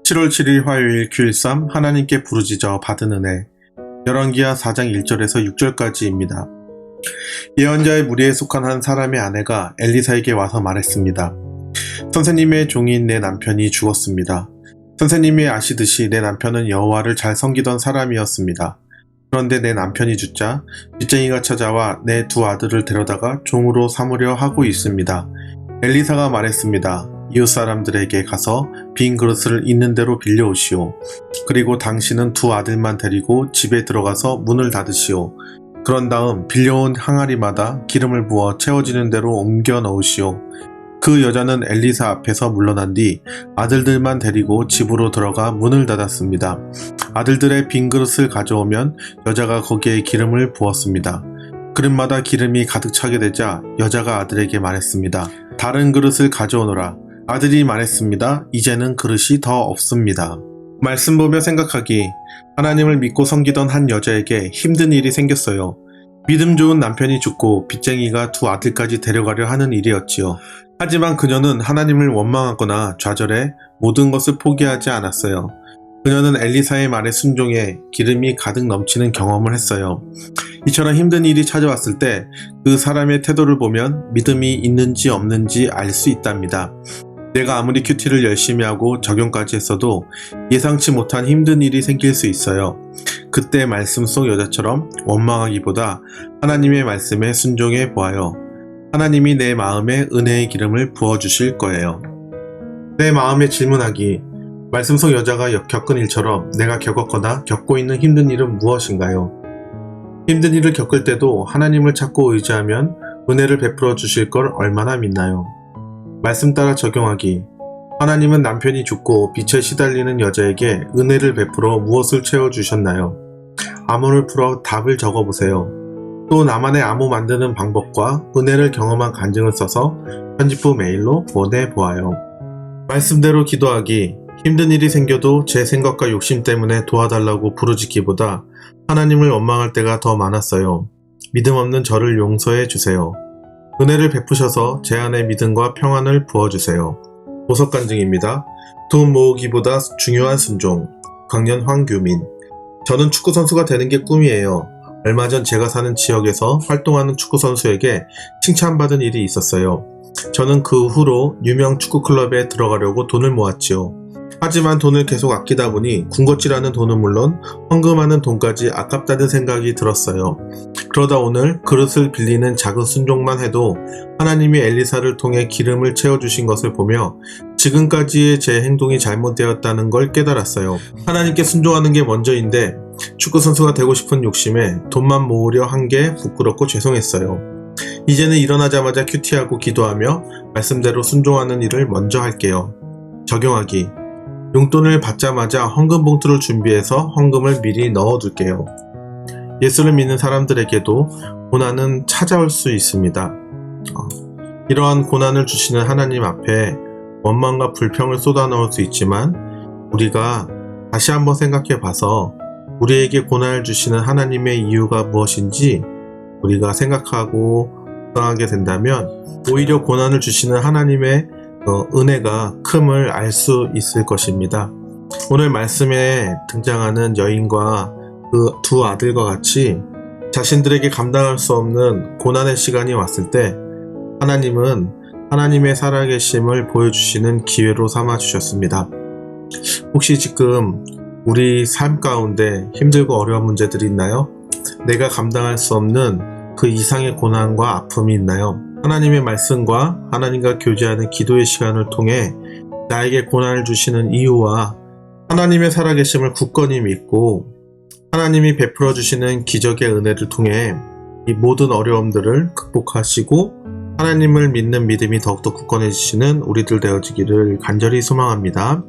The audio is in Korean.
7월 7일 화요일 규일3 하나님께 부르짖어 받은 은혜 열왕기하 4장 1절에서 6절까지입니다. 예언자의 무리에 속한 한 사람의 아내가 엘리사에게 와서 말했습니다. 선생님의 종인 내 남편이 죽었습니다. 선생님이 아시듯이 내 남편은 여호와를 잘 섬기던 사람이었습니다. 그런데 내 남편이 죽자 빚쟁이가 찾아와 내 두 아들을 데려다가 종으로 삼으려 하고 있습니다. 엘리사가 말했습니다. 이웃 사람들에게 가서 빈 그릇을 있는 대로 빌려오시오. 그리고 당신은 두 아들만 데리고 집에 들어가서 문을 닫으시오. 그런 다음 빌려온 항아리마다 기름을 부어 채워지는 대로 옮겨 넣으시오. 그 여자는 엘리사 앞에서 물러난 뒤 아들들만 데리고 집으로 들어가 문을 닫았습니다. 아들들의 빈 그릇을 가져오면 여자가 거기에 기름을 부었습니다. 그릇마다 기름이 가득 차게 되자 여자가 아들에게 말했습니다. 다른 그릇을 가져오너라. 아들이 말했습니다. 이제는 그릇이 더 없습니다. 말씀 보며 생각하기, 하나님을 믿고 섬기던 한 여자에게 힘든 일이 생겼어요. 믿음 좋은 남편이 죽고 빚쟁이가 두 아들까지 데려가려 하는 일이었지요. 하지만 그녀는 하나님을 원망하거나 좌절해 모든 것을 포기하지 않았어요. 그녀는 엘리사의 말에 순종해 기름이 가득 넘치는 경험을 했어요. 이처럼 힘든 일이 찾아왔을 때 그 사람의 태도를 보면 믿음이 있는지 없는지 알 수 있답니다. 내가 아무리 큐티를 열심히 하고 적용까지 했어도 예상치 못한 힘든 일이 생길 수 있어요. 그때 말씀 속 여자처럼 원망하기보다 하나님의 말씀에 순종해 보아요. 하나님이 내 마음에 은혜의 기름을 부어주실 거예요. 내 마음에 질문하기, 말씀 속 여자가 겪은 일처럼 내가 겪었거나 겪고 있는 힘든 일은 무엇인가요? 힘든 일을 겪을 때도 하나님을 찾고 의지하면 은혜를 베풀어 주실 걸 얼마나 믿나요? 말씀 따라 적용하기, 하나님은 남편이 죽고 빚에 시달리는 여자에게 은혜를 베풀어 무엇을 채워주셨나요? 암호를 풀어 답을 적어보세요. 또 나만의 암호 만드는 방법과 은혜를 경험한 간증을 써서 편집 후 메일로 보내보아요. 말씀대로 기도하기, 힘든 일이 생겨도 제 생각과 욕심 때문에 도와달라고 부르짖기보다 하나님을 원망할 때가 더 많았어요. 믿음 없는 저를 용서해 주세요. 은혜를 베푸셔서 제 안에 믿음과 평안을 부어주세요. 보석 간증입니다. 돈 모으기보다 중요한 순종. 강연 황규민. 저는 축구선수가 되는 게 꿈이에요. 얼마 전 제가 사는 지역에서 활동하는 축구선수에게 칭찬받은 일이 있었어요. 저는 그 후로 유명 축구클럽에 들어가려고 돈을 모았지요. 하지만 돈을 계속 아끼다 보니 군것질하는 돈은 물론 헌금하는 돈까지 아깝다는 생각이 들었어요. 그러다 오늘 그릇을 빌리는 작은 순종만 해도 하나님이 엘리사를 통해 기름을 채워주신 것을 보며 지금까지의 제 행동이 잘못되었다는 걸 깨달았어요. 하나님께 순종하는 게 먼저인데 축구선수가 되고 싶은 욕심에 돈만 모으려 한 게 부끄럽고 죄송했어요. 이제는 일어나자마자 큐티하고 기도하며 말씀대로 순종하는 일을 먼저 할게요. 적용하기, 용돈을 받자마자 헌금 봉투를 준비해서 헌금을 미리 넣어둘게요. 예수를 믿는 사람들에게도 고난은 찾아올 수 있습니다. 이러한 고난을 주시는 하나님 앞에 원망과 불평을 쏟아넣을 수 있지만 우리가 다시 한번 생각해 봐서 우리에게 고난을 주시는 하나님의 이유가 무엇인지 우리가 생각하고 묵상하게 된다면 오히려 고난을 주시는 하나님의 은혜가 큼을 알 수 있을 것입니다. 오늘 말씀에 등장하는 여인과 그 두 아들과 같이 자신들에게 감당할 수 없는 고난의 시간이 왔을 때 하나님은 하나님의 살아계심을 보여주시는 기회로 삼아 주셨습니다. 혹시 지금 우리 삶 가운데 힘들고 어려운 문제들이 있나요? 내가 감당할 수 없는 그 이상의 고난과 아픔이 있나요? 하나님의 말씀과 하나님과 교제하는 기도의 시간을 통해 나에게 고난을 주시는 이유와 하나님의 살아계심을 굳건히 믿고 하나님이 베풀어 주시는 기적의 은혜를 통해 이 모든 어려움들을 극복하시고 하나님을 믿는 믿음이 더욱더 굳건해지시는 우리들 되어지기를 간절히 소망합니다.